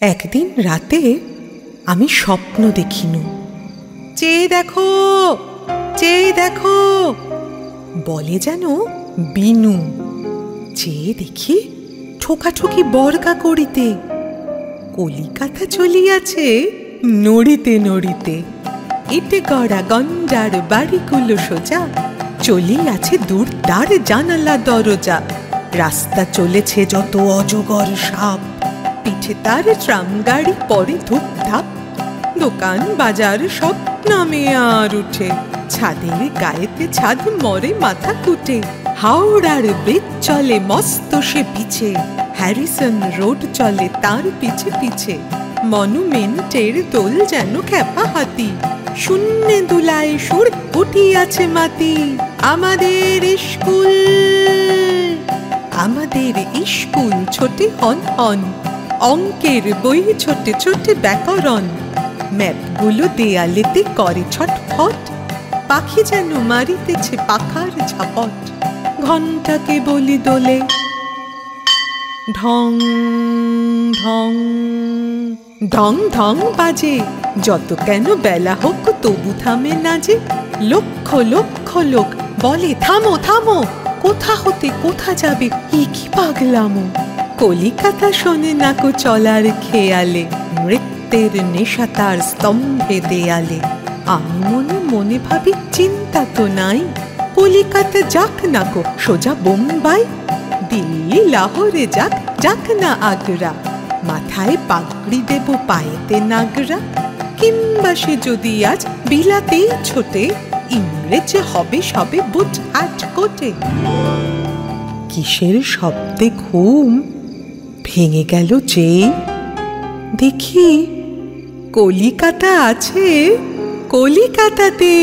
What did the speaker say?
একদিন রাতে আমি স্বপ্ন দেখিনু। চেয়ে দেখো, চেয়ে দেখো বলে যেন বিনু। চেয়ে দেখি ঠোকাঠুকি বর্গা করিতে, কলিকাতা চলিয়াছে নড়িতে নড়িতে। ইটে গড়া গঞ্জার বাড়িগুলো সোজা, চলিয়াছে দূর তার জানালা দরজা। রাস্তা চলেছে যত অজগর সাপ, পিঠে তার ট্রাম গাড়ি পরে ধূপধাপ। দোকান বাজার সব নামে আর উঠে, ছাদের গায়েতে ছাদ মরে মাথা কুটে। হাওড়ার ব্রিজ চলে মস্ত সে পিছে, হ্যারিসন রোড চলে তার পিছে পিছে। মনুমেন্টের দোল যেন খ্যাপা হাতি, শূন্যে দুলায় সুর উঠিয়াছে মাতি। আমাদের স্কুল, আমাদের স্কুল ছোটে হন হন, অঙ্কের বই ছোটে ছোটে ব্যাকরণ। ম্যাপগুলো দেয়ালেতে করে ছটফট, পাখি যেন মারিতেছে পাখার ঝাপট। ঘণ্টাকে বলি দোলে ঢং ঢং ঢং ঢং বাজে, যত কেন বেলা হোক তবু থামে না যে। লক্ষ লক্ষ লোক বলে থামো থামো, কোথা হতে কোথা যাবে এ কি পাগলামো। কলিকাতা শোনে নাকো চলার খেয়ালে, নৃত্যের নেশা তার স্তম্ভে দেয়ালে। আমি মনে মনে ভাবি চিন্তা তো নাই, কলিকাতা যাক নাকো সোজা বোম্বাই। দিল্লি লাহোরে যাক, যাক না আগ্রা, মাথায় পাগড়ি দেব পায়েতে নাগরা। কিংবা সে যদি আজ বিলাতেই ছোটে, ইংরেজে হবে সবে বুট হ্যাট কোটে। কিসের শব্দে ঘুম ভেঙে গেল যে, দেখি কলিকাতা আছে কলিকাতাতে।